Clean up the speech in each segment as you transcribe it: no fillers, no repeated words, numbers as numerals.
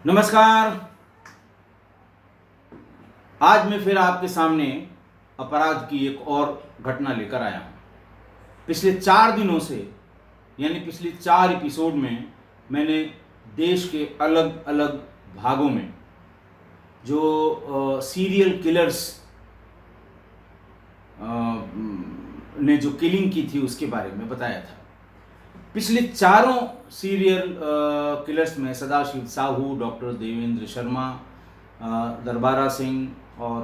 नमस्कार। आज मैं फिर आपके सामने अपराध की एक और घटना लेकर आया हूँ। पिछले 4 दिनों से यानी पिछले 4 एपिसोड में मैंने देश के अलग अलग भागों में जो सीरियल किलर्स ने जो किलिंग की थी उसके बारे में बताया था। पिछले चारों सीरियल किलर्स में सदाशिव साहू, डॉक्टर देवेंद्र शर्मा, दरबारा सिंह और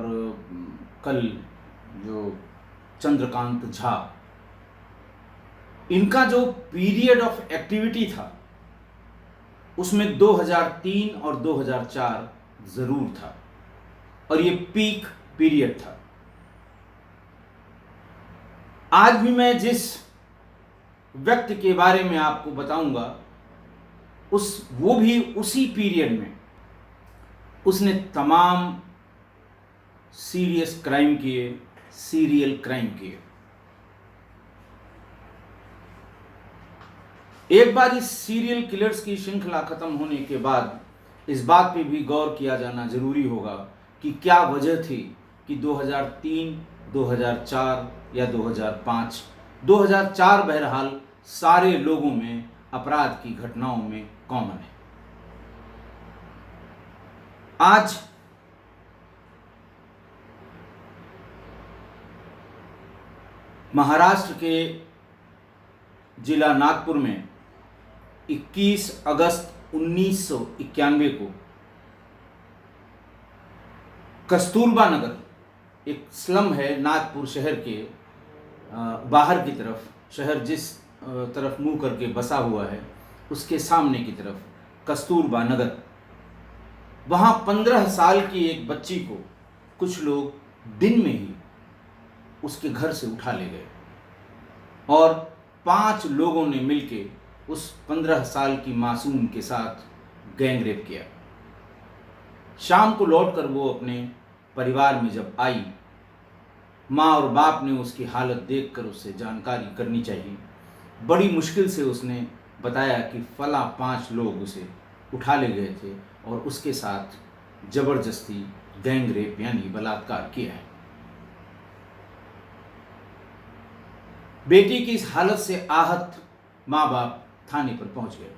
कल जो चंद्रकांत झा, इनका जो पीरियड ऑफ एक्टिविटी था उसमें 2003 और 2004 ज़रूर था और ये पीक पीरियड था। आज भी मैं जिस व्यक्ति के बारे में आपको बताऊंगा वो भी उसी पीरियड में उसने तमाम सीरियस क्राइम किए, सीरियल क्राइम किए। एक बार इस सीरियल किलर्स की श्रृंखला खत्म होने के बाद इस बात पे भी गौर किया जाना जरूरी होगा कि क्या वजह थी कि 2003, 2004 या 2005, 2004 बहरहाल सारे लोगों में अपराध की घटनाओं में कॉमन है। आज महाराष्ट्र के जिला नागपुर में 21 अगस्त 1991 को कस्तूरबा नगर, एक स्लम है नागपुर शहर के बाहर की तरफ, शहर जिस तरफ मुंह करके बसा हुआ है उसके सामने की तरफ कस्तूरबा नगर, वहाँ 15 साल की एक बच्ची को कुछ लोग दिन में ही उसके घर से उठा ले गए और 5 लोगों ने मिलके उस 15 साल की मासूम के साथ गैंग रेप किया। शाम को लौटकर वो अपने परिवार में जब आई, माँ और बाप ने उसकी हालत देखकर उससे जानकारी करनी चाहिए। बड़ी मुश्किल से उसने बताया कि फला 5 लोग उसे उठा ले गए थे और उसके साथ जबरदस्ती गैंग रेप यानी बलात्कार किया है। बेटी की इस हालत से आहत माँ बाप थाने पर पहुंच गए।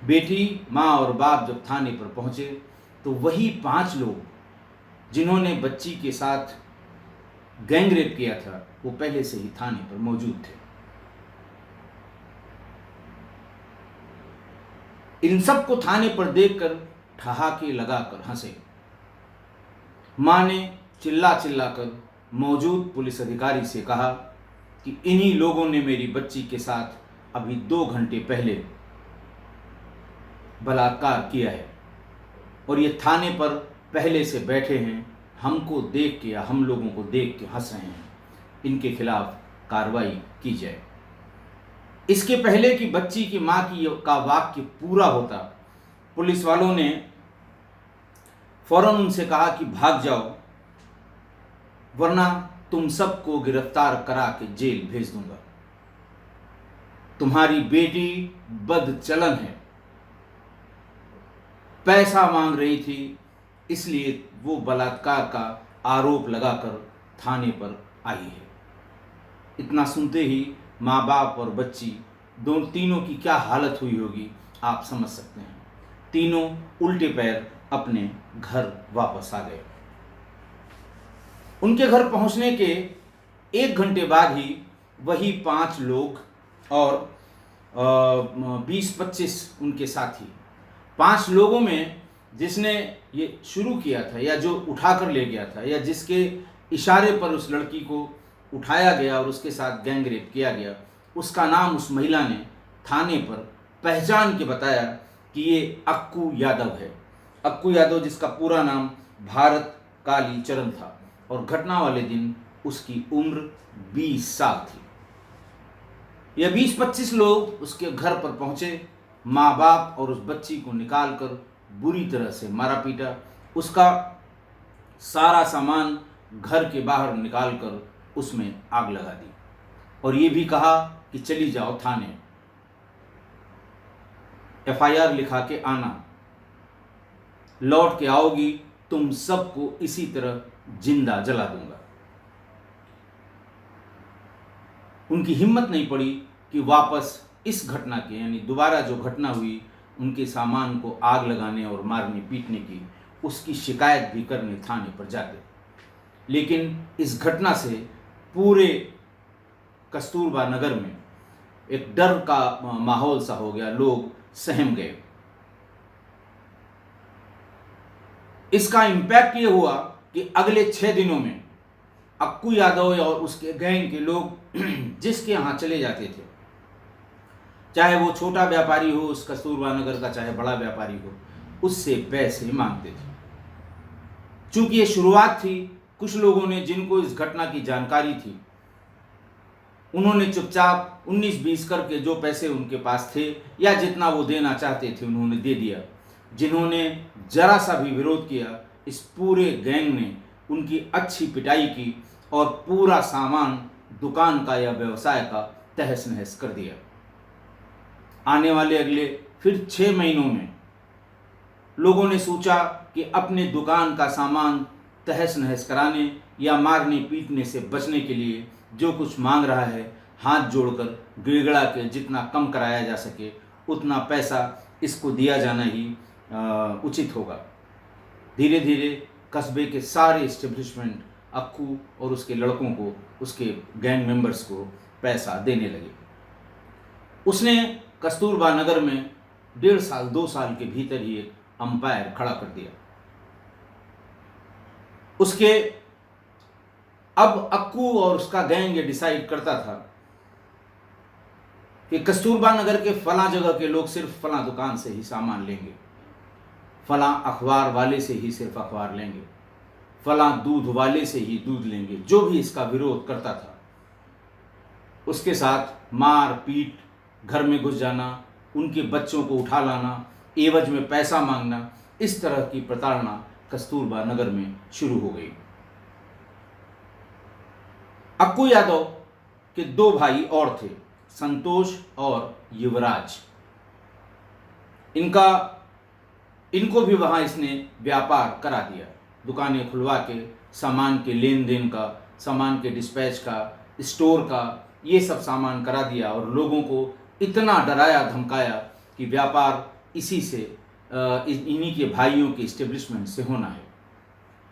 बेटी, माँ और बाप जब थाने पर पहुंचे तो वही 5 लोग जिन्होंने बच्ची के साथ गैंग रेप किया था वो पहले से ही थाने पर मौजूद थे। इन सबको थाने पर देखकर ठहाके लगाकर हंसे। मां ने चिल्ला चिल्लाकर मौजूद पुलिस अधिकारी से कहा कि इन्हीं लोगों ने मेरी बच्ची के साथ अभी 2 घंटे पहले बलात्कार किया है और ये थाने पर पहले से बैठे हैं, हमको देख के या हम लोगों को देख के हंस रहे हैं। इनके खिलाफ कार्रवाई की जाए। इसके पहले कि बच्ची की मां का वाक्य पूरा होता, पुलिस वालों ने फौरन उनसे कहा कि भाग जाओ वरना तुम सबको गिरफ्तार करा के जेल भेज दूंगा। तुम्हारी बेटी बदचलन है, पैसा मांग रही थी, इसलिए वो बलात्कार का आरोप लगाकर थाने पर आई है। इतना सुनते ही माँ बाप और बच्ची तीनों की क्या हालत हुई होगी आप समझ सकते हैं। तीनों उल्टे पैर अपने घर वापस आ गए। उनके घर पहुंचने के 1 घंटे बाद ही वही 5 लोग और 20-25 उनके साथी, 5 लोगों में जिसने ये शुरू किया था या जो उठा कर ले गया था या जिसके इशारे पर उस लड़की को उठाया गया और उसके साथ गैंग रेप किया गया, उसका नाम उस महिला ने थाने पर पहचान के बताया कि ये अक्कू यादव है। अक्कू यादव जिसका पूरा नाम भारत काली चरण था और घटना वाले दिन उसकी उम्र 20 साल थी। यह 20-25 लोग उसके घर पर पहुंचे, माँ बाप और उस बच्ची को निकालकर बुरी तरह से मारा पीटा, उसका सारा सामान घर के बाहर निकालकर उसमें आग लगा दी और ये भी कहा कि चली जाओ थाने, FIR लिखा के आना। लौट के आओगी तुम सबको इसी तरह जिंदा जला दूंगा। उनकी हिम्मत नहीं पड़ी कि वापस इस घटना के यानी दोबारा जो घटना हुई उनके सामान को आग लगाने और मारने पीटने की, उसकी शिकायत भी करने थाने पर जाते। लेकिन इस घटना से पूरे कस्तूरबा नगर में एक डर का माहौल सा हो गया, लोग सहम गए। इसका इम्पैक्ट ये हुआ कि अगले 6 दिनों में अक्कू यादव और उसके गैंग के लोग जिसके यहाँ चले जाते थे, चाहे वो छोटा व्यापारी हो उस कस्तूरबा नगर का, चाहे बड़ा व्यापारी हो, उससे पैसे मांगते थे। चूंकि ये शुरुआत थी, कुछ लोगों ने जिनको इस घटना की जानकारी थी उन्होंने चुपचाप 19-20 करके जो पैसे उनके पास थे या जितना वो देना चाहते थे उन्होंने दे दिया। जिन्होंने जरा सा भी विरोध किया, इस पूरे गैंग ने उनकी अच्छी पिटाई की और पूरा सामान दुकान का या व्यवसाय का तहस नहस कर दिया। आने वाले अगले फिर 6 महीनों में लोगों ने सोचा कि अपने दुकान का सामान तहस नहस कराने या मारने पीटने से बचने के लिए जो कुछ मांग रहा है, हाथ जोड़कर गिड़गिड़ा के जितना कम कराया जा सके उतना पैसा इसको दिया जाना ही उचित होगा। धीरे धीरे कस्बे के सारे इस्टेब्लिशमेंट अक्कू और उसके लड़कों को, उसके गैंग मेंबर्स को पैसा देने लगे। उसने कस्तूरबा नगर में 1.5 साल 2 साल के भीतर ही एक अंपायर खड़ा कर दिया। उसके अब अक्कू और उसका गैंग ये डिसाइड करता था कि कस्तूरबा नगर के फला जगह के लोग सिर्फ फला दुकान से ही सामान लेंगे, फला अखबार वाले से ही सिर्फ अखबार लेंगे, फला दूध वाले से ही दूध लेंगे। जो भी इसका विरोध करता था उसके साथ मार पीट, घर में घुस जाना, उनके बच्चों को उठा लाना, एवज में पैसा मांगना, इस तरह की प्रताड़ना कस्तूरबा नगर में शुरू हो गई। अक्कू यादव के 2 भाई और थे, संतोष और युवराज। इनको भी वहां इसने व्यापार करा दिया, दुकानें खुलवा के सामान के लेन देन का, सामान के डिस्पैच का, स्टोर का, ये सब सामान करा दिया और लोगों को इतना डराया धमकाया कि व्यापार इसी से इन्हीं के भाइयों के इस्टेब्लिशमेंट से होना है।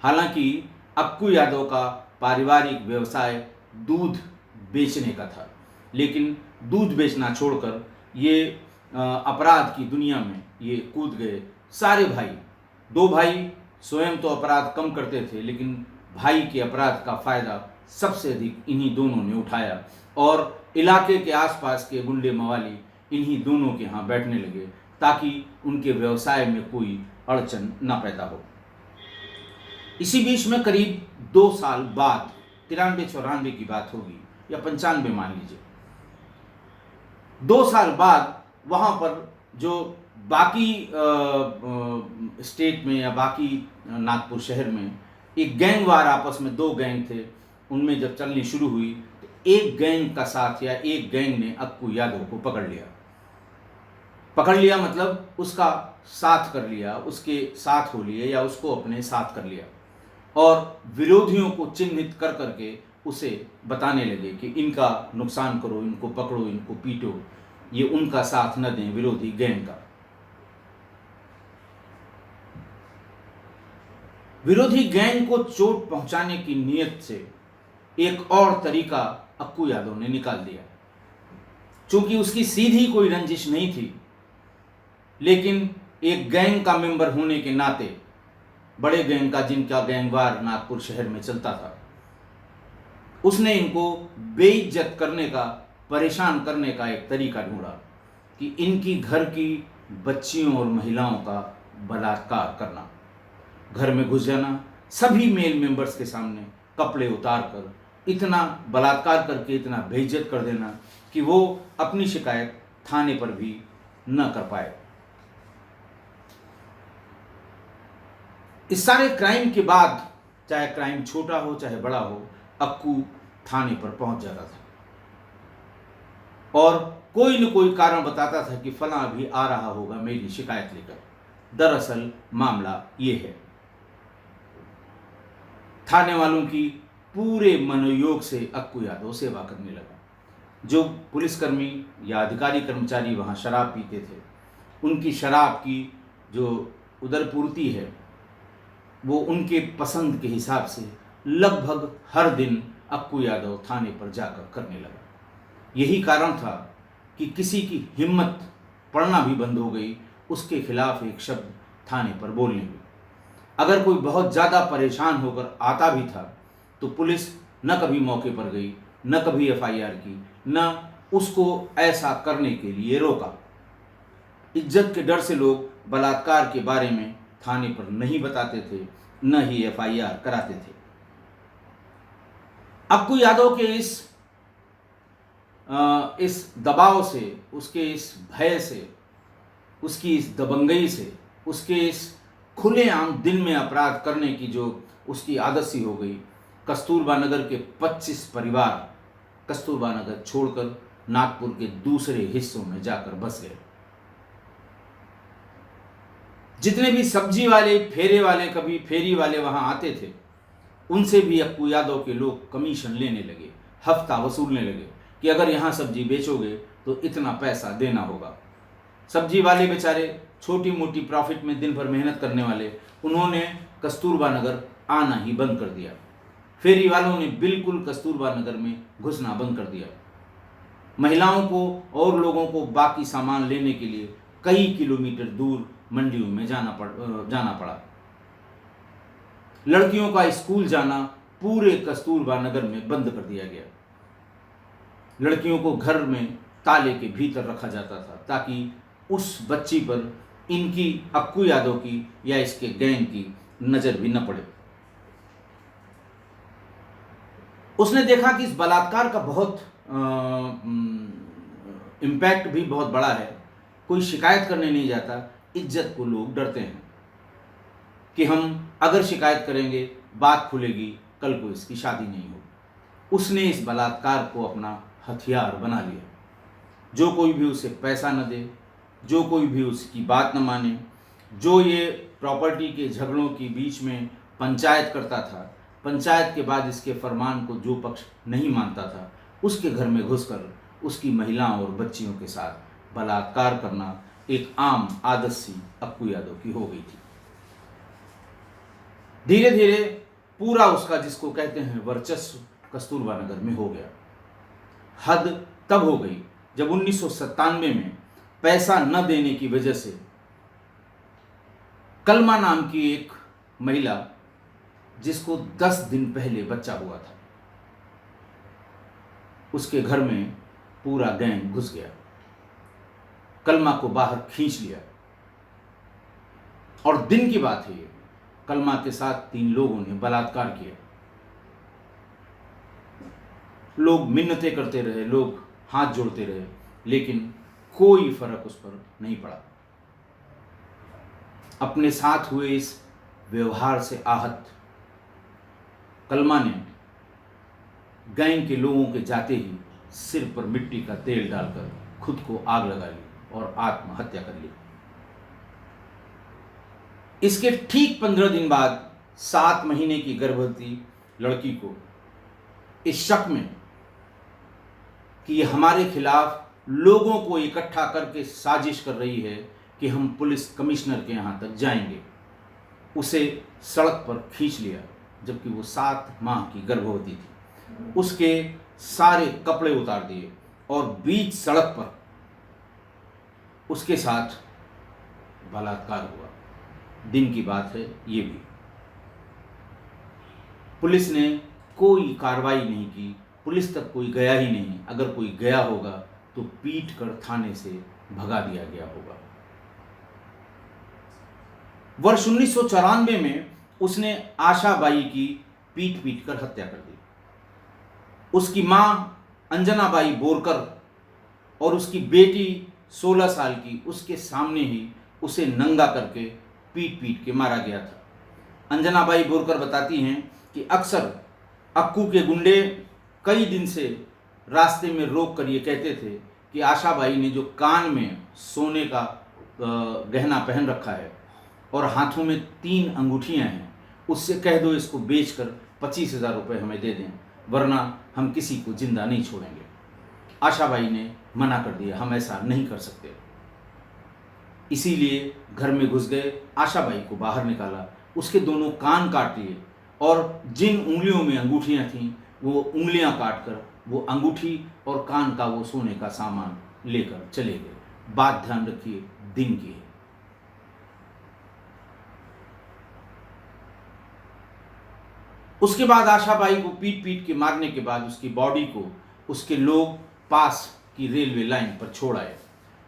हालांकि अक्कू यादव का पारिवारिक व्यवसाय दूध बेचने का था, लेकिन दूध बेचना छोड़कर ये अपराध की दुनिया में ये कूद गए। सारे भाई, 2 भाई स्वयं तो अपराध कम करते थे, लेकिन भाई के अपराध का फायदा सबसे अधिक इन्हीं दोनों ने उठाया और इलाके के आसपास के गुंडे मवाली इन्हीं दोनों के यहाँ बैठने लगे ताकि उनके व्यवसाय में कोई अड़चन न पैदा हो। इसी बीच में करीब 2 साल बाद, 93-94 की बात होगी या 95 मान लीजिए, 2 साल बाद वहाँ पर जो बाकी स्टेट में या बाकी नागपुर शहर में एक गैंग वार, आपस में 2 गैंग थे, उनमें जब चलनी शुरू हुई तो एक गैंग का साथ या एक गैंग ने अक्कू यादव को पकड़ लिया मतलब उसका साथ कर लिया, उसके साथ हो लिए या उसको अपने साथ कर लिया और विरोधियों को चिन्हित कर करके उसे बताने लगे कि इनका नुकसान करो, इनको पकड़ो, इनको पीटो, ये उनका साथ न दें विरोधी गैंग का। विरोधी गैंग को चोट पहुंचाने की नीयत से एक और तरीका अक्कू यादव ने निकाल दिया। चूंकि उसकी सीधी कोई रंजिश नहीं थी, लेकिन एक गैंग का मेंबर होने के नाते, बड़े गैंग का जिनका गैंगवार नागपुर शहर में चलता था, उसने इनको बेइज्जत करने का, परेशान करने का एक तरीका ढूंढा कि इनकी घर की बच्चियों और महिलाओं का बलात्कार करना, घर में घुस जाना, सभी मेल मेंबर्स के सामने कपड़े उतार कर इतना बलात्कार करके इतना बेइज्जत कर देना कि वो अपनी शिकायत थाने पर भी न कर पाए। इस सारे क्राइम के बाद, चाहे क्राइम छोटा हो चाहे बड़ा हो, अक्कू थाने पर पहुंच जाता था और कोई न कोई कारण बताता था कि फला अभी आ रहा होगा मेरी शिकायत लेकर। दरअसल मामला ये है, थाने वालों की पूरे मनोयोग से अक्कू यादव सेवा करने लगा। जो पुलिसकर्मी या अधिकारी कर्मचारी वहाँ शराब पीते थे, उनकी शराब की जो उदरपूर्ति है वो उनके पसंद के हिसाब से लगभग हर दिन अक्कू यादव थाने पर जाकर करने लगा। यही कारण था कि किसी की हिम्मत पड़ना भी बंद हो गई उसके खिलाफ एक शब्द थाने पर बोलने में। अगर कोई बहुत ज़्यादा परेशान होकर आता भी था तो पुलिस न कभी मौके पर गई, न कभी एफआईआर की, न उसको ऐसा करने के लिए रोका। इज्जत के डर से लोग बलात्कार के बारे में थाने पर नहीं बताते थे, न ही एफआईआर कराते थे। अक्कू यादव के इस दबाव से, उसके इस भय से, उसकी इस दबंगई से, उसके इस खुलेआम दिन में अपराध करने की जो उसकी आदत सी हो गई, कस्तूरबा नगर के 25 परिवार कस्तूरबा नगर छोड़कर नागपुर के दूसरे हिस्सों में जाकर बस गए। जितने भी सब्जी वाले, फेरे वाले, कभी फेरी वाले वहां आते थे, उनसे भी अक्कू यादव के लोग कमीशन लेने लगे, हफ्ता वसूलने लगे कि अगर यहाँ सब्जी बेचोगे तो इतना पैसा देना होगा। सब्जी वाले बेचारे छोटी मोटी प्रॉफिट में दिन भर मेहनत करने वाले, उन्होंने कस्तूरबा नगर आना ही बंद कर दिया। फेरी वालों ने बिल्कुल कस्तूरबा नगर में घुसना बंद कर दिया। महिलाओं को और लोगों को बाकी सामान लेने के लिए कई किलोमीटर दूर मंडियों में जाना पड़ा। लड़कियों का स्कूल जाना पूरे कस्तूरबा नगर में बंद कर दिया गया। लड़कियों को घर में ताले के भीतर रखा जाता था ताकि उस बच्ची पर इनकी, अक्कू यादव की या इसके गैंग की नजर भी न पड़े। उसने देखा कि इस बलात्कार का बहुत इम्पैक्ट भी बहुत बड़ा है। कोई शिकायत करने नहीं जाता, इज्जत को लोग डरते हैं कि हम अगर शिकायत करेंगे बात खुलेगी, कल को इसकी शादी नहीं होगी। उसने इस बलात्कार को अपना हथियार बना लिया। जो कोई भी उसे पैसा न दे, जो कोई भी उसकी बात न माने, जो ये प्रॉपर्टी के झगड़ों के बीच में पंचायत करता था, पंचायत के बाद इसके फरमान को जो पक्ष नहीं मानता था, उसके घर में घुसकर उसकी महिलाओं और बच्चियों के साथ बलात्कार करना एक आम आदत सी अक्कू यादव की हो गई थी। धीरे धीरे पूरा उसका, जिसको कहते हैं वर्चस्व, कस्तूरबा नगर में हो गया। हद तब हो गई जब 1997 में पैसा न देने की वजह से कलमा नाम की एक महिला, जिसको 10 दिन पहले बच्चा हुआ था, उसके घर में पूरा गैंग घुस गया, कलमा को बाहर खींच लिया। और दिन की बात है ये, कलमा के साथ 3 लोगों ने बलात्कार किया। लोग मिन्नतें करते रहे, लोग हाथ जोड़ते रहे, लेकिन कोई फर्क उस पर नहीं पड़ा। अपने साथ हुए इस व्यवहार से आहत कलमा ने गैंग के लोगों के जाते ही सिर पर मिट्टी का तेल डालकर खुद को आग लगा ली और आत्महत्या कर ली। इसके ठीक 15 दिन बाद 7 महीने की गर्भवती लड़की को इस शक में कि ये हमारे खिलाफ लोगों को इकट्ठा करके साजिश कर रही है कि हम पुलिस कमिश्नर के यहाँ तक जाएंगे, उसे सड़क पर खींच लिया, जबकि वो 7 माह की गर्भवती थी। उसके सारे कपड़े उतार दिए और बीच सड़क पर उसके साथ बलात्कार हुआ। दिन की बात है ये भी। पुलिस ने कोई कार्रवाई नहीं की, पुलिस तक कोई गया ही नहीं। अगर कोई गया होगा तो पीट कर थाने से भगा दिया गया होगा। वर्ष 1994 में उसने आशा बाई की पीट पीट कर हत्या कर दी। उसकी मां अंजना बाई बोरकर और उसकी बेटी 16 साल की, उसके सामने ही उसे नंगा करके पीट पीट के मारा गया था। अंजना बाई बोरकर बताती हैं कि अक्सर अक्कू के गुंडे कई दिन से रास्ते में रोक कर ये कहते थे कि आशा बाई ने जो कान में सोने का गहना पहन रखा है और हाथों में 3 अंगूठियां हैं, उससे कह दो इसको बेचकर 25,000 रुपये हमें दे दें, वरना हम किसी को जिंदा नहीं छोड़ेंगे। आशाबाई ने मना कर दिया, हम ऐसा नहीं कर सकते। इसीलिए घर में घुस गए, आशाबाई को बाहर निकाला, उसके दोनों कान काट लिए और जिन उंगलियों में अंगूठियां थीं वो उंगलियां काटकर वो अंगूठी और कान का वो सोने का सामान लेकर चले गए। बात ध्यान रखिए, दिन की है। उसके बाद आशाबाई को पीट पीट के मारने के बाद उसकी बॉडी को उसके लोग पास की रेलवे लाइन पर छोड़ आए।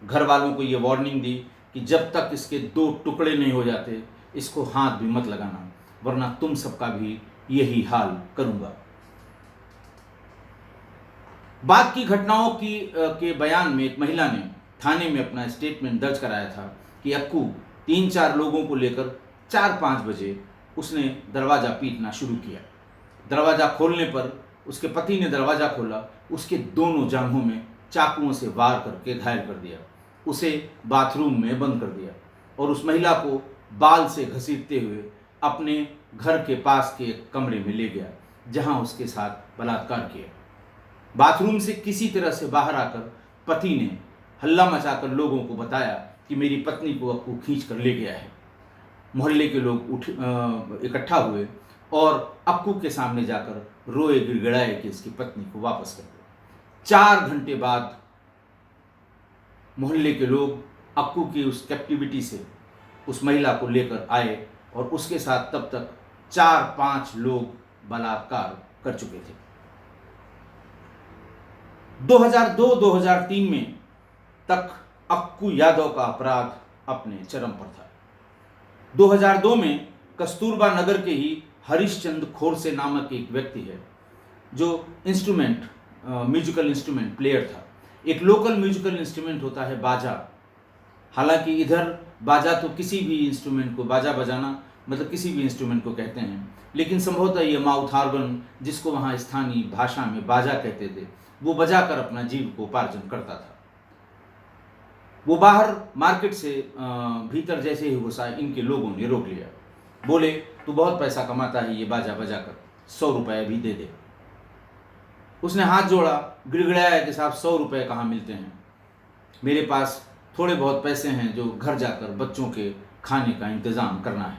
घर वालों को यह वार्निंग दी कि जब तक इसके 2 टुकड़े नहीं हो जाते इसको हाथ भी मत लगाना, वरना तुम सबका भी यही हाल करूंगा। बाद की घटनाओं के बयान में एक महिला ने थाने में अपना स्टेटमेंट दर्ज कराया था कि अक्कू 3-4 लोगों को लेकर 4-5 बजे उसने दरवाज़ा पीटना शुरू किया। दरवाज़ा खोलने पर उसके पति ने दरवाज़ा खोला, उसके दोनों जांघों में चाकुओं से वार करके घायल कर दिया, उसे बाथरूम में बंद कर दिया और उस महिला को बाल से घसीटते हुए अपने घर के पास के एक कमरे में ले गया, जहां उसके साथ बलात्कार किया। बाथरूम से किसी तरह से बाहर आकर पति ने हल्ला मचाकर लोगों को बताया कि मेरी पत्नी को अक्कू खींच कर ले गया है। मोहल्ले के लोग इकट्ठा हुए और अक्कू के सामने जाकर रोए गिड़गिड़ाए कि इसकी पत्नी को वापस कर दो। 4 घंटे बाद मोहल्ले के लोग अक्कू की उस कैप्टिविटी से उस महिला को लेकर आए और उसके साथ तब तक 4-5 लोग बलात्कार कर चुके थे। 2002-2003 में तक अक्कू यादव का अपराध अपने चरम पर था। 2002 में कस्तूरबा नगर के ही हरिश्चंद्र खोरसे नामक एक व्यक्ति है जो म्यूजिकल इंस्ट्रूमेंट प्लेयर था। एक लोकल म्यूजिकल इंस्ट्रूमेंट होता है बाजा। हालांकि इधर बाजा तो किसी भी इंस्ट्रूमेंट को, बाजा बजाना मतलब किसी भी इंस्ट्रूमेंट को कहते हैं, लेकिन संभवतः ये माउथ ऑर्गन, जिसको वहाँ स्थानीय भाषा में बाजा कहते थे, वो बजाकर अपना जीविकोपार्जन करता था। वो बाहर मार्केट से भीतर जैसे ही घुसा, इनके लोगों ने रोक लिया। बोले तू बहुत पैसा कमाता है ये बाजा बजाकर, 100 रुपये भी दे दे। उसने हाथ जोड़ा, गिड़गिड़ाया कि साहब 100 रुपये कहाँ मिलते हैं, मेरे पास थोड़े बहुत पैसे हैं जो घर जाकर बच्चों के खाने का इंतज़ाम करना है।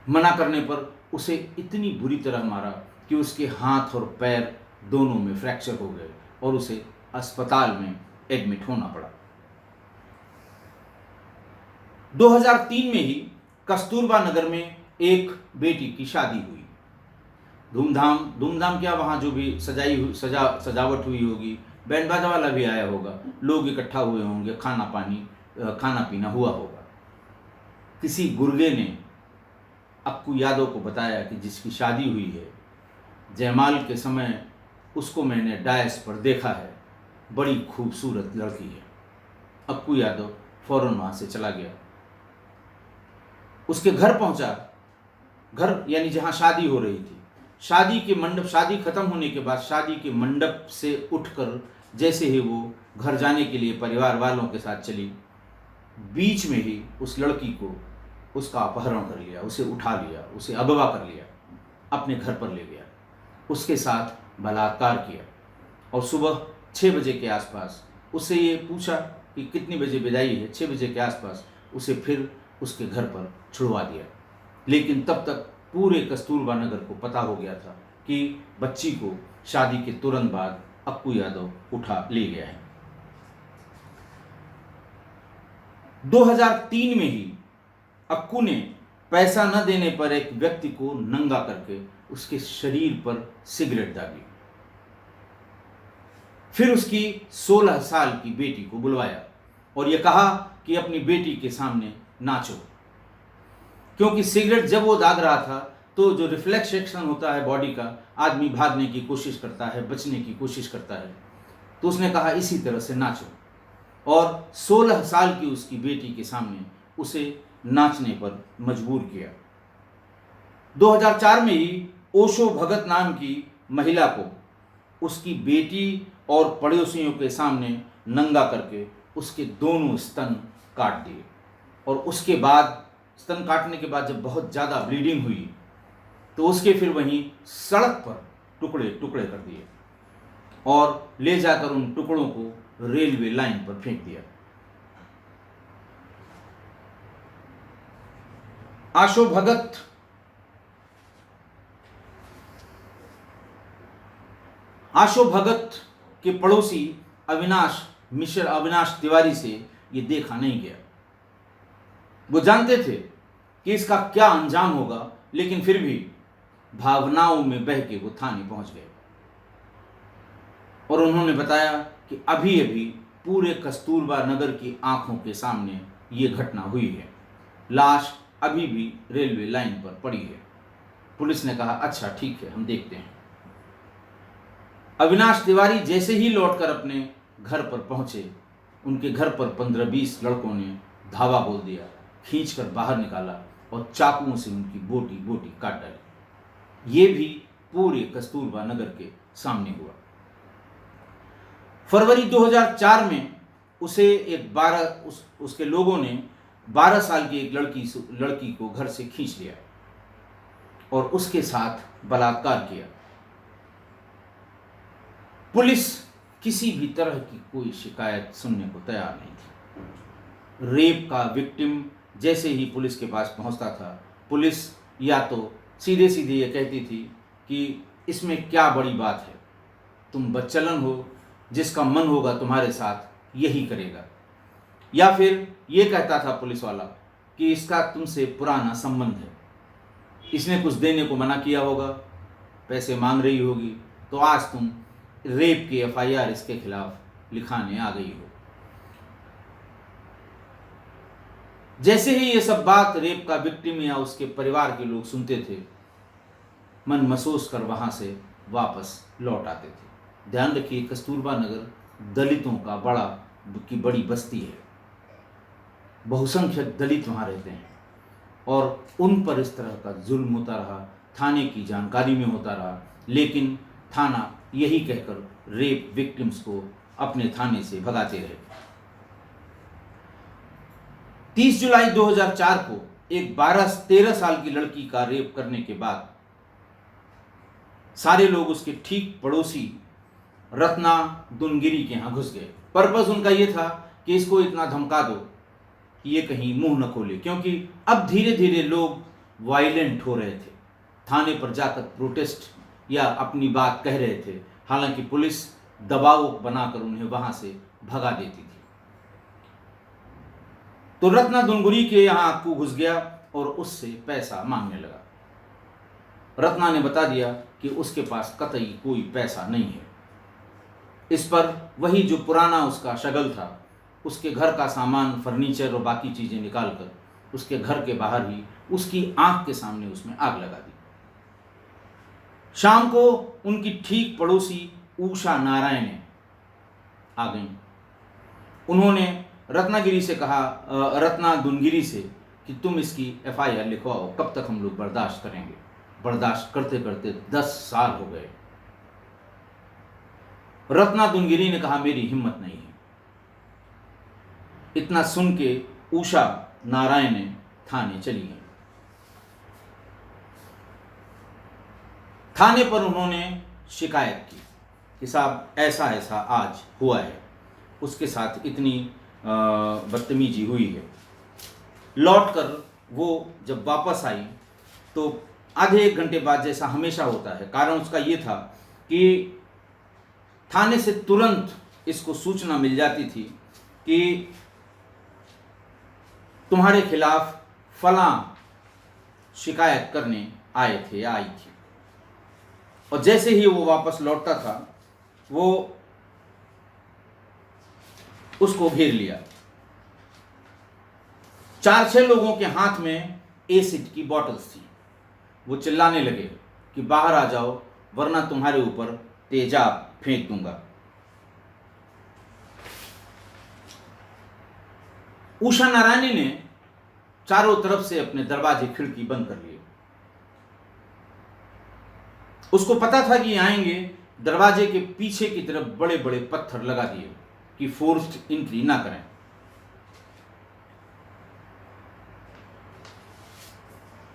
मना करने पर उसे इतनी बुरी तरह मारा कि उसके हाथ और पैर दोनों में फ्रैक्चर हो गए और उसे अस्पताल में एडमिट होना पड़ा। 2003 में ही कस्तूरबा नगर में एक बेटी की शादी हुई। धूमधाम क्या, वहाँ जो भी सजावट हुई होगी, बैंड बाजा वाला भी आया होगा, लोग इकट्ठा हुए होंगे, खाना पीना हुआ होगा। किसी गुर्गे ने अक्कू यादव को बताया कि जिसकी शादी हुई है, जयमाल के समय उसको मैंने डायस पर देखा है, बड़ी खूबसूरत लड़की है। अक्कू यादव फौरन वहाँ से चला गया, उसके घर पहुँचा, घर यानी जहाँ शादी हो रही थी। शादी खत्म होने के बाद शादी के मंडप से उठकर जैसे ही वो घर जाने के लिए परिवार वालों के साथ चली, बीच में ही उस लड़की को उसका अपहरण कर लिया, उसे उठा लिया, उसे अगवा कर लिया, अपने घर पर ले गया, उसके साथ बलात्कार किया और सुबह 6 बजे के आसपास उससे ये पूछा कि कितनी बजे विदाई है। 6 बजे के आसपास उसे फिर उसके घर पर छुड़वा दिया। लेकिन तब तक पूरे कस्तूरबा नगर को पता हो गया था कि बच्ची को शादी के तुरंत बाद अक्कू यादव उठा ले गया है। 2003 में ही अक्कू ने पैसा न देने पर एक व्यक्ति को नंगा करके उसके शरीर पर सिगरेट दागी। फिर उसकी 16 साल की बेटी को बुलवाया और यह कहा कि अपनी बेटी के सामने नाचो, क्योंकि सिगरेट जब वो दाग रहा था तो जो रिफ्लेक्स एक्शन होता है बॉडी का, आदमी भागने की कोशिश करता है, बचने की कोशिश करता है, तो उसने कहा इसी तरह से नाचो और 16 साल की उसकी बेटी के सामने उसे नाचने पर मजबूर किया। 2004 में ही ओशो भगत नाम की महिला को उसकी बेटी और पड़ोसियों के सामने नंगा करके उसके दोनों स्तन काट दिए। और उसके बाद स्तन काटने के बाद जब बहुत ज़्यादा ब्लीडिंग हुई तो उसके फिर वहीं सड़क पर टुकड़े टुकड़े कर दिए और ले जाकर उन टुकड़ों को रेलवे लाइन पर फेंक दिया। आशो भगत के पड़ोसी अविनाश तिवारी से ये देखा नहीं गया। वो जानते थे कि इसका क्या अंजाम होगा, लेकिन फिर भी भावनाओं में बह के वो थाने पहुंच गए और उन्होंने बताया कि अभी अभी पूरे कस्तूरबा नगर की आंखों के सामने ये घटना हुई है, लाश अभी भी रेलवे लाइन पर पड़ी है। पुलिस ने कहा अच्छा ठीक है, हम देखते हैं। अविनाश तिवारी जैसे ही लौटकर अपने घर पर पहुंचे, उनके घर पर 15-20 लड़कों ने धावा बोल दिया, खींचकर बाहर निकाला और चाकुओं से उनकी बोटी बोटी काट डाली। ये भी पूरे कस्तूरबा नगर के सामने हुआ। फरवरी 2004 में उसे उसके लोगों ने 12 साल की एक लड़की को घर से खींच लिया और उसके साथ बलात्कार किया। पुलिस किसी भी तरह की कोई शिकायत सुनने को तैयार नहीं थी। रेप का विक्टिम जैसे ही पुलिस के पास पहुंचता था, पुलिस या तो सीधे सीधे ये कहती थी कि इसमें क्या बड़ी बात है, तुम बच्चलन हो, जिसका मन होगा तुम्हारे साथ यही करेगा। या फिर ये कहता था पुलिस वाला कि इसका तुमसे पुराना संबंध है, इसने कुछ देने को मना किया होगा, पैसे मांग रही होगी, तो आज तुम रेप की FIR इसके खिलाफ लिखाने आ गई हो। जैसे ही ये सब बात रेप का विक्टिम या उसके परिवार के लोग सुनते थे, मन महसूस कर वहां से वापस लौट आते थे। ध्यान रखिए, कस्तूरबा नगर दलितों का बड़ी बस्ती है। बहुसंख्यक दलित वहाँ रहते हैं और उन पर इस तरह का जुल्म होता रहा, थाने की जानकारी में होता रहा, लेकिन थाना यही कहकर रेप विक्टिम्स को अपने थाने से भगाते रहे। 30 जुलाई 2004 को एक 12-13 साल की लड़की का रेप करने के बाद सारे लोग उसके ठीक पड़ोसी रत्ना दुनगिरी के यहाँ घुस गए। पर्पस उनका यह था कि इसको इतना धमका दो कि ये कहीं मुंह न खोले, क्योंकि अब धीरे धीरे लोग वायलेंट हो रहे थे, थाने पर जाकर प्रोटेस्ट या अपनी बात कह रहे थे। हालांकि पुलिस दबाव बनाकर उन्हें वहां से भगा देती थी। तो रत्ना दुनगुरी के यहाँ अक्कू घुस गया और उससे पैसा मांगने लगा। रत्ना ने बता दिया कि उसके पास कतई कोई पैसा नहीं है। इस पर वही जो पुराना उसका शगल था, उसके घर का सामान, फर्नीचर और बाकी चीजें निकालकर उसके घर के बाहर ही उसकी आंख के सामने उसमें आग लगा दी। शाम को उनकी ठीक पड़ोसी उषा नारायण आ गई। उन्होंने रत्ना दुनगिरी से कि तुम इसकी FIR लिखवाओ, कब तक हम लोग बर्दाश्त करेंगे। बर्दाश्त करते करते 10 साल हो गए। रत्ना दुनगिरी ने कहा मेरी हिम्मत नहीं है। इतना सुन के उषा नारायण ने थाने चली गई। थाने पर उन्होंने शिकायत की कि साहब ऐसा ऐसा आज हुआ है, उसके साथ इतनी बदतमीजी हुई है। लौटकर वो जब वापस आई तो आधे 1 घंटे बाद, जैसा हमेशा होता है, कारण उसका ये था कि थाने से तुरंत इसको सूचना मिल जाती थी कि तुम्हारे खिलाफ फलां शिकायत करने आए थे या आई थी। और जैसे ही वो वापस लौटता था, वो उसको घेर लिया। 4-6 लोगों के हाथ में एसिड की बॉटल्स थी। वो चिल्लाने लगे कि बाहर आ जाओ, वरना तुम्हारे ऊपर तेजाब फेंक दूंगा। उषा नारायणी ने चारों तरफ से अपने दरवाजे खिड़की बंद कर लिए। उसको पता था कि आएंगे। दरवाजे के पीछे की तरफ बड़े बड़े पत्थर लगा दिए कि फोर्स्ड एंट्री ना करें।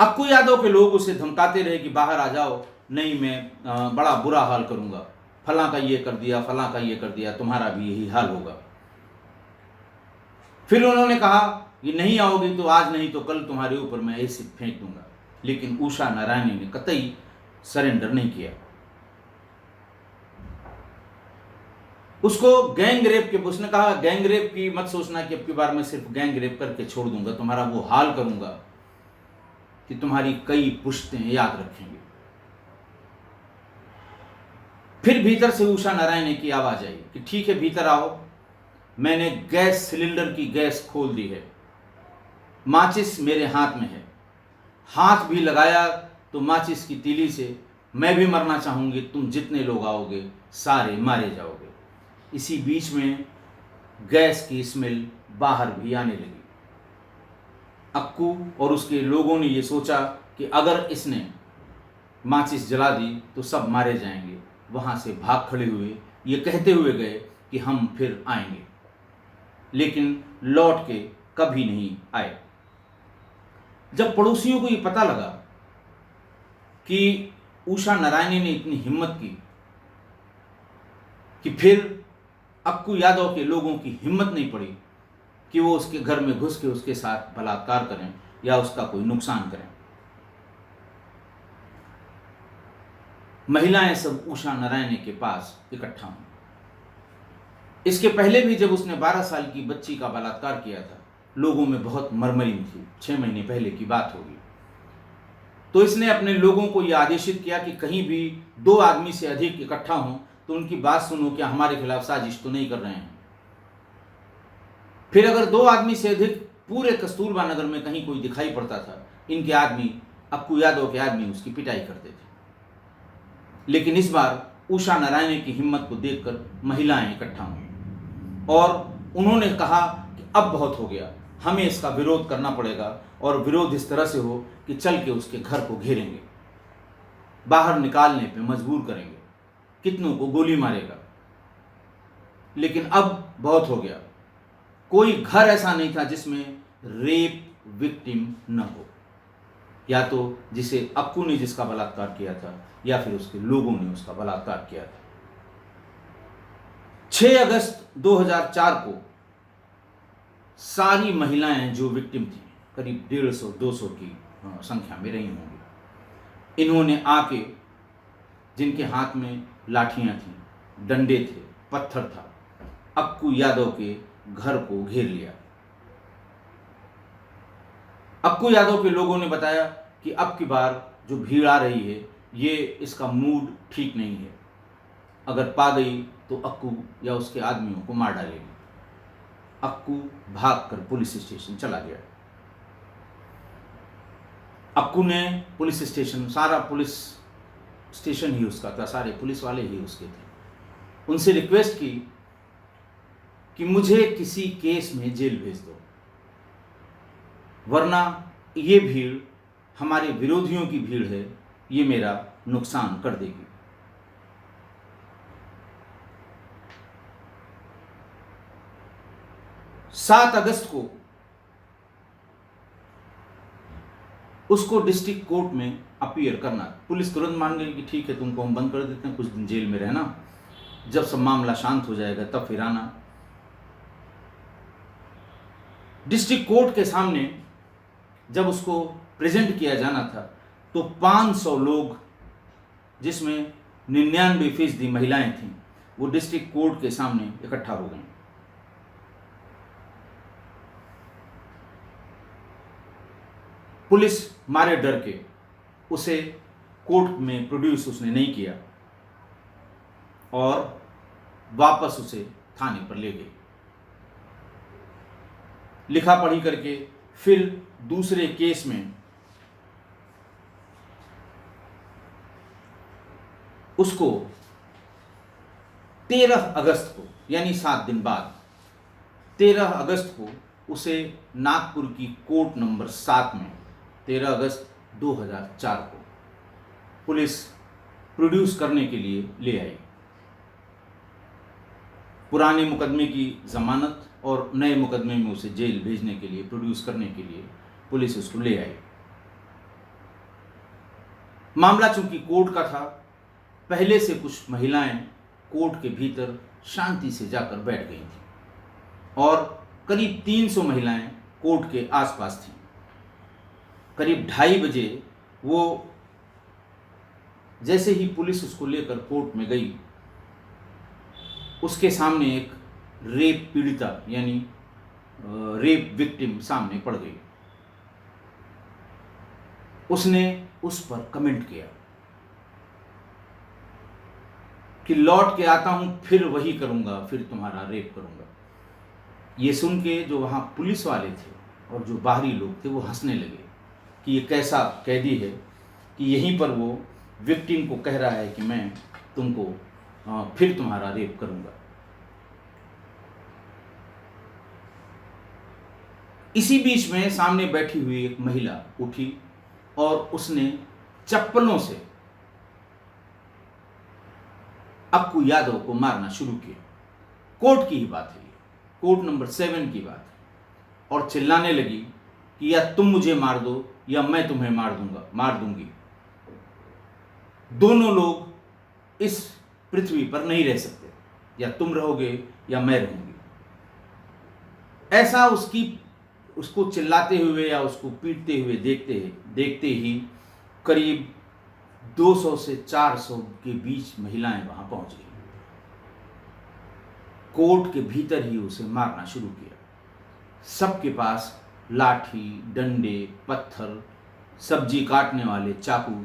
अक्कू यादव के लोग उसे धमकाते रहे कि बाहर आ जाओ, नहीं मैं बड़ा बुरा हाल करूंगा, फलां का ये कर दिया, फलां का ये कर दिया, तुम्हारा भी यही हाल होगा। फिर उन्होंने कहा कि नहीं आओगी तो आज नहीं तो कल तुम्हारे ऊपर मैं एसिड फेंक दूंगा। लेकिन उषा नारायणी ने कतई सरेंडर नहीं किया। उसको गैंग रेप के, उसने कहा गैंग रेप की मत सोचना कि अब की बार मैं सिर्फ गैंग रेप करके छोड़ दूंगा, तुम्हारा वो हाल करूंगा कि तुम्हारी कई पुश्तें याद रखेंगे। फिर भीतर से उषा नारायण की आवाज आई कि ठीक है भीतर आओ, मैंने गैस सिलेंडर की गैस खोल दी है, माचिस मेरे हाथ में है, हाथ भी लगाया तो माचिस की तीली से मैं भी मरना चाहूंगी, तुम जितने लोग आओगे सारे मारे जाओगे। इसी बीच में गैस की स्मेल बाहर भी आने लगी। अक्कू और उसके लोगों ने ये सोचा कि अगर इसने माचिस जला दी तो सब मारे जाएंगे। वहाँ से भाग खड़े हुए ये कहते हुए गए कि हम फिर आएंगे, लेकिन लौट के कभी नहीं आए। जब पड़ोसियों को ये पता लगा कि उषा नारायणी ने इतनी हिम्मत की कि फिर अक्कू यादव के लोगों की हिम्मत नहीं पड़ी कि वो उसके घर में घुस के उसके साथ बलात्कार करें या उसका कोई नुकसान करें। महिलाएं सब उषा नारायणी के पास इकट्ठा हुई। इसके पहले भी जब उसने 12 साल की बच्ची का बलात्कार किया था, लोगों में बहुत मरमरिंग थी। 6 महीने पहले की बात होगी। तो इसने अपने लोगों को यह आदेशित किया कि कहीं भी 2 आदमी से अधिक इकट्ठा हों तो उनकी बात सुनो, क्या हमारे खिलाफ साजिश तो नहीं कर रहे हैं। फिर अगर 2 आदमी से अधिक पूरे कस्तूरबा नगर में कहीं कोई दिखाई पड़ता था, इनके आदमी, अक्कू यादव के आदमी उसकी पिटाई करते थे। लेकिन इस बार उषा नारायणी की हिम्मत को देखकर महिलाएं इकट्ठा हुई और उन्होंने कहा कि अब बहुत हो गया, हमें इसका विरोध करना पड़ेगा और विरोध इस तरह से हो कि चल के उसके घर को घेरेंगे, बाहर निकालने पे मजबूर करेंगे, कितनों को गोली मारेगा। लेकिन अब बहुत हो गया, कोई घर ऐसा नहीं था जिसमें रेप विक्टिम न हो, या तो जिसे अक्कू ने जिसका बलात्कार किया था या फिर उसके लोगों ने उसका बलात्कार किया था। 6 अगस्त 2004 को सारी महिलाएं जो विक्टिम थी, करीब 150-200 की संख्या में रही होंगी, इन्होंने आके, जिनके हाथ में लाठियां थी, डंडे थे, पत्थर था, अक्कू यादव के घर को घेर लिया। अक्कू यादव के लोगों ने बताया कि अब की बार जो भीड़ आ रही है, ये इसका मूड ठीक नहीं है, अगर पा गई तो अक्कू या उसके आदमियों को मार डालेगी। अक्कू भागकर पुलिस स्टेशन चला गया। अक्कू ने पुलिस स्टेशन, सारा पुलिस स्टेशन ही उसका था, सारे पुलिस वाले ही उसके थे, उनसे रिक्वेस्ट की कि मुझे किसी केस में जेल भेज दो, वरना ये भीड़ हमारे विरोधियों की भीड़ है, ये मेरा नुकसान कर देगी। सात अगस्त को उसको डिस्ट्रिक्ट कोर्ट में अपीयर करना। पुलिस तुरंत मान गई कि ठीक है, तुमको हम बंद कर देते हैं, कुछ दिन जेल में रहना, जब सब मामला शांत हो जाएगा तब फिर आना। डिस्ट्रिक्ट कोर्ट के सामने जब उसको प्रेजेंट किया जाना था तो 500 लोग, जिसमें 99% महिलाएं थीं, वो डिस्ट्रिक्ट कोर्ट के सामने इकट्ठा हो गई। पुलिस मारे डर के उसे कोर्ट में प्रोड्यूस उसने नहीं किया और वापस उसे थाने पर ले गई। लिखा पढ़ी करके फिर दूसरे केस में उसको 13 अगस्त को, यानी 7 दिन बाद 13 अगस्त को उसे नागपुर की कोर्ट नंबर 7 में 13 अगस्त 2004 को पुलिस प्रोड्यूस करने के लिए ले आई। पुराने मुकदमे की जमानत और नए मुकदमे में उसे जेल भेजने के लिए, प्रोड्यूस करने के लिए पुलिस उसको ले आई। मामला चूंकि कोर्ट का था, पहले से कुछ महिलाएं कोर्ट के भीतर शांति से जाकर बैठ गई थीं और करीब 300 महिलाएं कोर्ट के आसपास थीं। करीब 2:30 बजे वो जैसे ही पुलिस उसको लेकर कोर्ट में गई, उसके सामने एक रेप पीड़िता यानी रेप विक्टिम सामने पड़ गई। उसने उस पर कमेंट किया कि लौट के आता हूं, फिर वही करूंगा, फिर तुम्हारा रेप करूंगा। ये सुन के जो वहां पुलिस वाले थे और जो बाहरी लोग थे वो हंसने लगे कि ये कैसा कैदी है कि यहीं पर वो विक्टिम को कह रहा है कि मैं तुमको फिर तुम्हारा रेप करूंगा। इसी बीच में सामने बैठी हुई एक महिला उठी और उसने चप्पलों से अक्कू यादव को मारना शुरू किया। कोर्ट की ही बात है, कोर्ट नंबर 7 की बात है। और चिल्लाने लगी कि या तुम मुझे मार दो या मैं तुम्हें मार दूंगी। दोनों लोग इस पृथ्वी पर नहीं रह सकते, या तुम रहोगे या मैं रहूंगी। ऐसा उसको चिल्लाते हुए या उसको पीटते हुए देखते ही करीब 200 से 400 के बीच महिलाएं वहां पहुंच गई। कोर्ट के भीतर ही उसे मारना शुरू किया। सबके पास लाठी, डंडे, पत्थर, सब्जी काटने वाले चाकू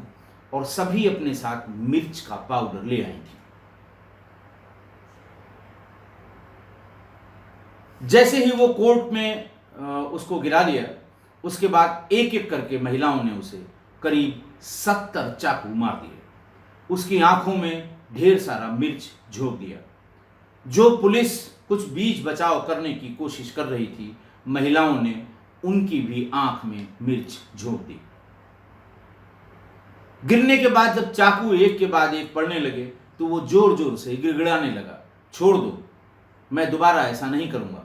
और सभी अपने साथ मिर्च का पाउडर ले आई थी। जैसे ही वो कोर्ट में उसको गिरा दिया, उसके बाद एक एक करके महिलाओं ने उसे करीब 70 चाकू मार दिए। उसकी आंखों में ढेर सारा मिर्च झोंक दिया। जो पुलिस कुछ बीच बचाव करने की कोशिश कर रही थी, महिलाओं ने उनकी भी आंख में मिर्च झोंक दी। गिरने के बाद जब चाकू एक के बाद एक पड़ने लगे तो वो जोर जोर से गिड़गिड़ाने लगा, छोड़ दो, मैं दोबारा ऐसा नहीं करूंगा।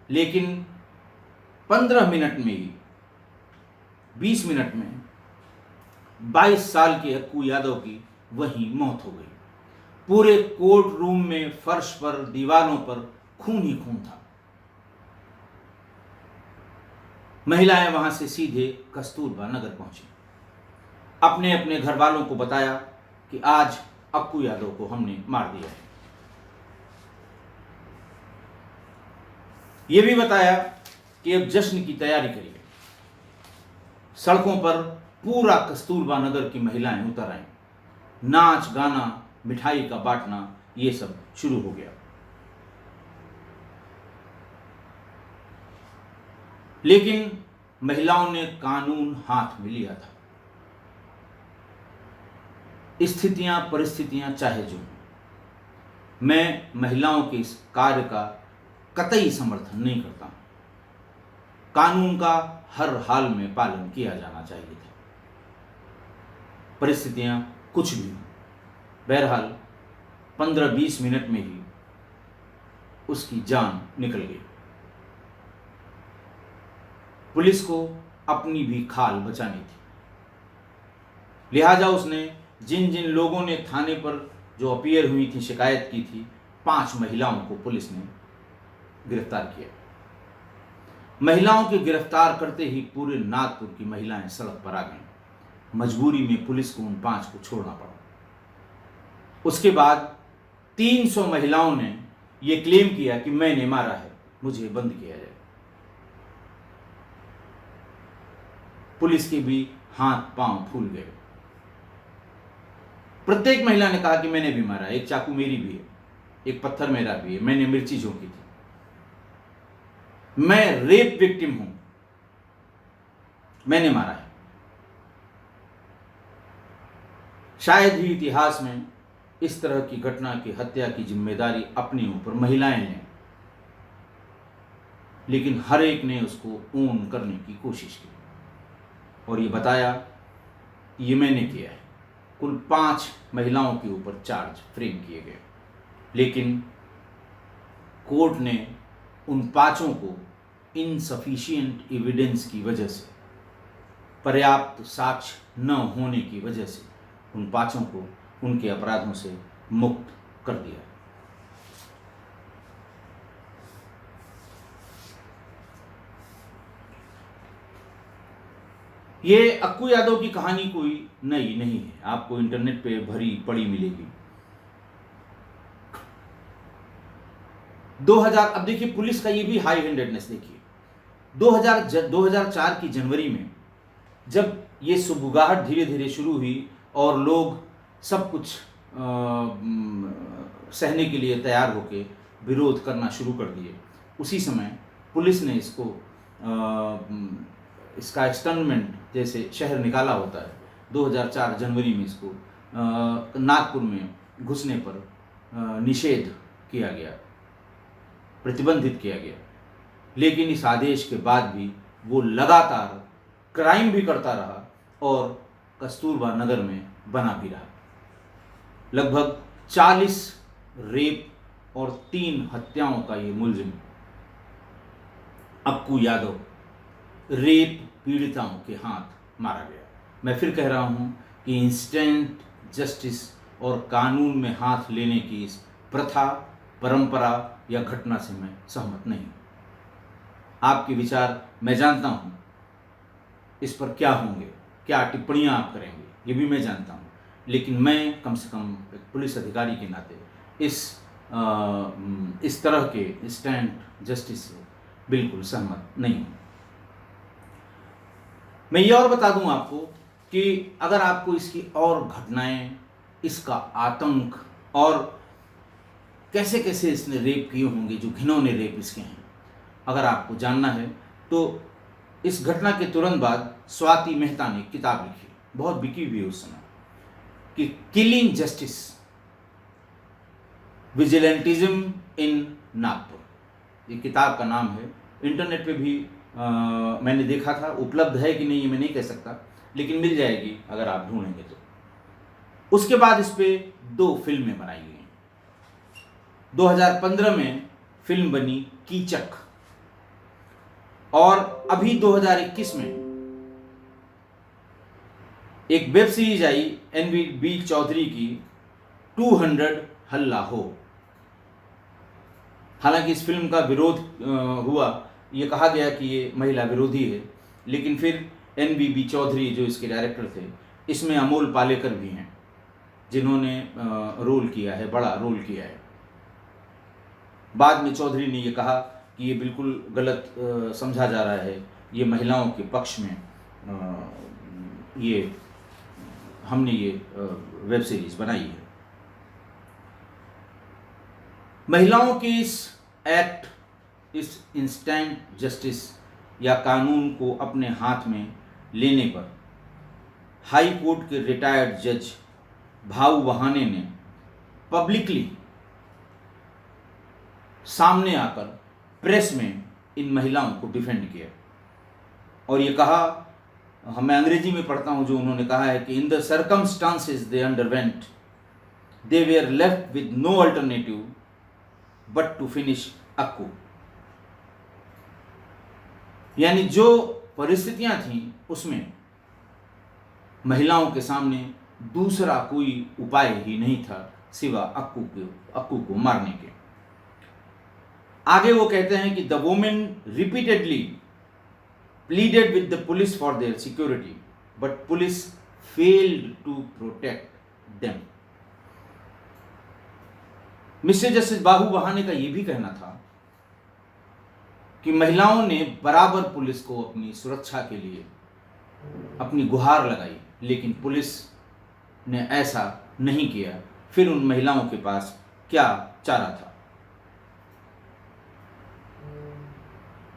लेकिन 15 मिनट में ही 20 मिनट में 22 साल के अक्कू यादव की वहीं मौत हो गई। पूरे कोर्ट रूम में फर्श पर, दीवारों पर खून ही खून था। महिलाएं वहां से सीधे कस्तूरबा नगर पहुंची। अपने अपने घर वालों को बताया कि आज अक्कू यादव को हमने मार दिया है। यह भी बताया कि अब जश्न की तैयारी करिए। सड़कों पर पूरा कस्तूरबा नगर की महिलाएं उतर आईं। नाच गाना, मिठाई का बांटना, ये सब शुरू हो गया। लेकिन महिलाओं ने कानून हाथ में लिया था। स्थितियां, परिस्थितियां चाहे जो, मैं महिलाओं के इस कार्य का कतई समर्थन नहीं करता। कानून का हर हाल में पालन किया जाना चाहिए था। परिस्थितियां कुछ भी हों, बहरहाल 15-20 मिनट में ही उसकी जान निकल गई। पुलिस को अपनी भी खाल बचानी थी, लिहाजा उसने जिन जिन लोगों ने थाने पर जो अपीयर हुई थी, शिकायत की थी, 5 महिलाओं को पुलिस ने गिरफ्तार किया। महिलाओं के गिरफ्तार करते ही पूरे नागपुर की महिलाएं सड़क पर आ गईं। मजबूरी में पुलिस को उन 5 को छोड़ना पड़ा। उसके बाद 300 महिलाओं ने यह क्लेम किया कि मैंने मारा है, मुझे बंद किया जाए। पुलिस के भी हाथ पांव फूल गए। प्रत्येक महिला ने कहा कि मैंने भी मारा, एक चाकू मेरी भी है, एक पत्थर मेरा भी है, मैंने मिर्ची झोंकी थी, मैं रेप विक्टिम हूं, मैंने मारा है। शायद ही इतिहास में इस तरह की घटना की, हत्या की जिम्मेदारी अपने ऊपर महिलाएं लें, लेकिन हर एक ने उसको ओन करने की कोशिश की और ये बताया ये मैंने किया है। कुल 5 महिलाओं के ऊपर चार्ज फ्रेम किए गए, लेकिन कोर्ट ने उन 5 को इनसफिशिएंट एविडेंस की वजह से, पर्याप्त साक्ष्य न होने की वजह से उन पाँचों को उनके अपराधों से मुक्त कर दिया। ये अक्कू यादव की कहानी कोई नई नहीं है, आपको इंटरनेट पे भरी पड़ी मिलेगी। 2000, अब देखिए पुलिस का ये भी हाई हैंडेडनेस देखिए। 2004 की जनवरी में जब ये सुबुगाहट धीरे धीरे शुरू हुई और लोग सब कुछ सहने के लिए तैयार होकर विरोध करना शुरू कर दिए, उसी समय पुलिस ने इसका एक्सटर्नमेंट जैसे शहर निकाला होता है, 2004 जनवरी में इसको नागपुर में घुसने पर निषेध किया गया, प्रतिबंधित किया गया। लेकिन इस आदेश के बाद भी वो लगातार क्राइम भी करता रहा और कस्तूरबा नगर में बना भी रहा। लगभग 40 रेप और 3 हत्याओं का ये मुलजिम अक्कू यादव रेप पीड़िताओं के हाथ मारा गया। मैं फिर कह रहा हूं कि इंस्टेंट जस्टिस और कानून में हाथ लेने की इस प्रथा, परंपरा या घटना से मैं सहमत नहीं। आपके विचार मैं जानता हूं, इस पर क्या होंगे, क्या टिप्पणियां आप करेंगे, ये भी मैं जानता हूं, लेकिन मैं कम से कम एक पुलिस अधिकारी के नाते इस तरह के इंस्टेंट जस्टिस से बिल्कुल सहमत नहीं हूं। मैं ये और बता दूं आपको कि अगर आपको इसकी और घटनाएं, इसका आतंक और कैसे कैसे इसने रेप किए होंगे, जो घिनौने रेप इसके हैं, अगर आपको जानना है तो इस घटना के तुरंत बाद स्वाति मेहता ने किताब लिखी, बहुत बिकी हुई उस समय, कि किलिंग जस्टिस, विजिलेंटिज्म इन नागपुर। ये किताब का नाम है। इंटरनेट पे भी मैंने देखा था, उपलब्ध है कि नहीं ये मैं नहीं कह सकता, लेकिन मिल जाएगी अगर आप ढूंढेंगे तो। उसके बाद इस पे 2 फिल्में बनाई गई। 2015 में फिल्म बनी कीचक, और अभी 2021 में एक वेब सीरीज आई NVB चौधरी की 200 हल्ला हो। हालांकि इस फिल्म का विरोध हुआ, ये कहा गया कि ये महिला विरोधी है, लेकिन फिर NVB चौधरी जो इसके डायरेक्टर थे, इसमें अमोल पालेकर भी हैं जिन्होंने रोल किया है, बड़ा रोल किया है। बाद में चौधरी ने ये कहा कि ये बिल्कुल गलत समझा जा रहा है, ये महिलाओं के पक्ष में हमने ये वेब सीरीज बनाई है। महिलाओं के इस एक्ट, इस इंस्टेंट जस्टिस या कानून को अपने हाथ में लेने पर हाई कोर्ट के रिटायर्ड जज भाऊ वहाने ने पब्लिकली सामने आकर प्रेस में इन महिलाओं को डिफेंड किया और ये कहा, मैं अंग्रेजी में पढ़ता हूं जो उन्होंने कहा है कि in the circumstances they underwent they were left with no alternative but to finish अक्कू। यानी जो परिस्थितियां थी उसमें महिलाओं के सामने दूसरा कोई उपाय ही नहीं था सिवा अक्कू को मारने के। आगे वो कहते हैं कि the women repeatedly pleaded with the police for their security but police failed to protect them. Mister justice बाहू वहाने का यह भी कहना था कि महिलाओं ने बराबर पुलिस को अपनी सुरक्षा के लिए अपनी गुहार लगाई, लेकिन पुलिस ने ऐसा नहीं किया। फिर उन महिलाओं के पास क्या चारा था।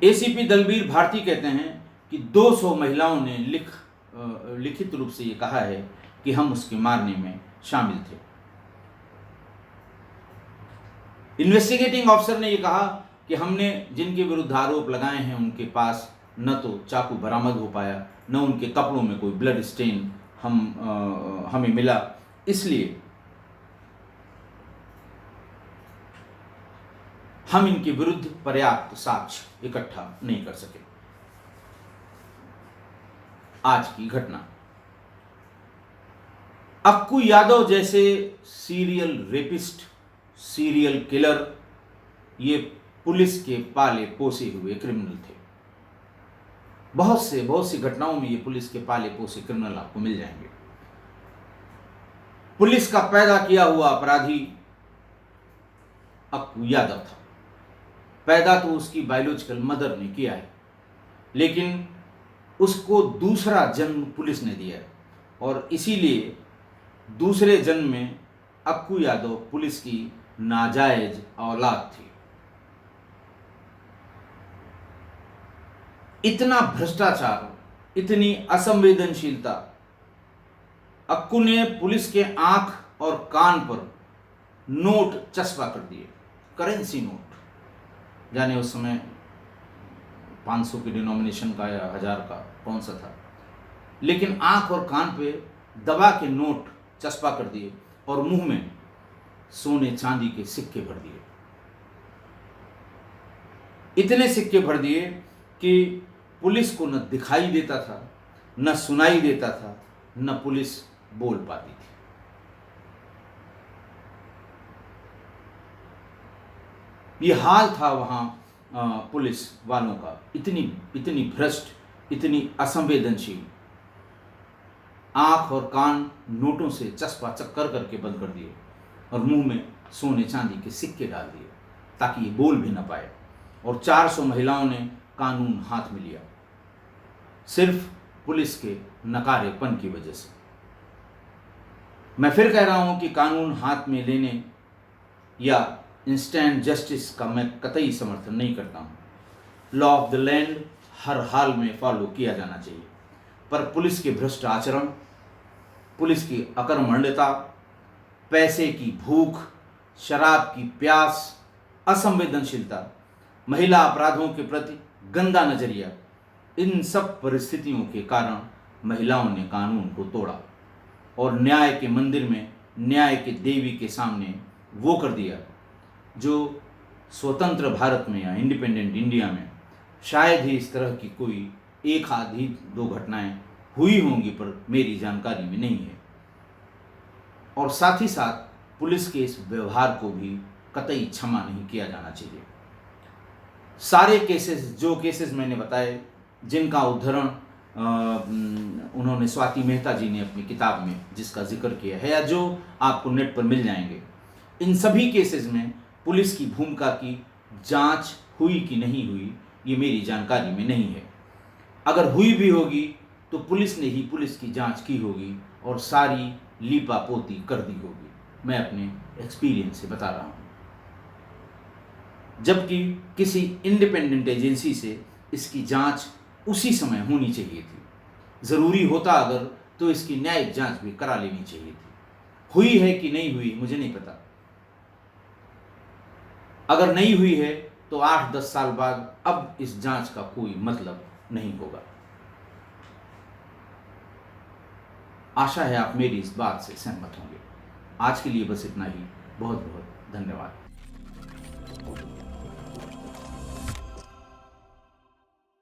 एसीपी दलबीर भारती कहते हैं कि 200 महिलाओं ने लिखित रूप से ये कहा है कि हम उसके मारने में शामिल थे। इन्वेस्टिगेटिंग ऑफिसर ने यह कहा कि हमने जिनके विरुद्ध आरोप लगाए हैं उनके पास न तो चाकू बरामद हो पाया, न उनके कपड़ों में कोई ब्लड स्टेन हमें मिला, इसलिए हम इनके विरुद्ध पर्याप्त साक्ष्य इकट्ठा नहीं कर सके। आज की घटना अक्कू यादव जैसे सीरियल रेपिस्ट, सीरियल किलर, ये पुलिस के पाले पोसे हुए क्रिमिनल थे। बहुत सी घटनाओं में ये पुलिस के पाले पोसे क्रिमिनल आपको मिल जाएंगे। पुलिस का पैदा किया हुआ अपराधी अक्कू यादव था। पैदा तो उसकी बायोलॉजिकल मदर ने किया है, लेकिन उसको दूसरा जन्म पुलिस ने दिया है, और इसीलिए दूसरे जन्म में अक्कू यादव पुलिस की नाजायज औलाद थी। इतना भ्रष्टाचार, इतनी असंवेदनशीलता, अक्कू ने पुलिस के आंख और कान पर नोट चस्पा कर दिए, करेंसी नोट, जाने उस समय 500 की डिनोमिनेशन का या 1000 का कौन सा था, लेकिन आंख और कान पे दबा के नोट चस्पा कर दिए और मुंह में सोने चांदी के सिक्के भर दिए। इतने सिक्के भर दिए कि पुलिस को न दिखाई देता था, न सुनाई देता था, न पुलिस बोल पाती थी। यह हाल था वहां पुलिस वालों का। इतनी भ्रष्ट, इतनी असंवेदनशील, आंख और कान नोटों से चस्पा चक्कर करके बंद कर दिए और मुंह में सोने चांदी के सिक्के डाल दिए ताकि ये बोल भी ना पाए। और 400 महिलाओं ने कानून हाथ में लिया, सिर्फ पुलिस के नकारेपन की वजह से। मैं फिर कह रहा हूं कि कानून हाथ में लेने या इंस्टेंट जस्टिस का मैं कतई समर्थन नहीं करता हूं। लॉ ऑफ द लैंड हर हाल में फॉलो किया जाना चाहिए, पर पुलिस के भ्रष्ट आचरण, पुलिस की अकर्मण्यता, पैसे की भूख, शराब की प्यास, असंवेदनशीलता, महिला अपराधों के प्रति गंदा नजरिया, इन सब परिस्थितियों के कारण महिलाओं ने कानून को तोड़ा और न्याय के मंदिर में, न्याय के देवी के सामने वो कर दिया जो स्वतंत्र भारत में या इंडिपेंडेंट इंडिया में शायद ही इस तरह की कोई एक आधी दो घटनाएं हुई होंगी, पर मेरी जानकारी में नहीं है। और साथ ही साथ पुलिस के इस व्यवहार को भी कतई क्षमा नहीं किया जाना चाहिए। सारे केसेस, जो केसेस मैंने बताए, जिनका उद्धरण उन्होंने, स्वाति मेहता जी ने अपनी किताब में जिसका जिक्र किया है, या जो आपको नेट पर मिल जाएंगे, इन सभी केसेस में पुलिस की भूमिका की जांच हुई कि नहीं हुई, ये मेरी जानकारी में नहीं है। अगर हुई भी होगी तो पुलिस ने ही पुलिस की जांच की होगी और सारी लीपा पोती कर दी होगी। मैं अपने एक्सपीरियंस से बता रहा हूँ। जबकि किसी इंडिपेंडेंट एजेंसी से इसकी जांच उसी समय होनी चाहिए थी। ज़रूरी होता अगर तो इसकी न्यायिक जांच भी करा लेनी चाहिए थी। हुई है कि नहीं हुई मुझे नहीं पता। अगर नहीं हुई है तो 8-10 साल बाद अब इस जांच का कोई मतलब नहीं होगा। आशा है आप मेरी इस बात से सहमत होंगे। आज के लिए बस इतना ही। बहुत बहुत धन्यवाद।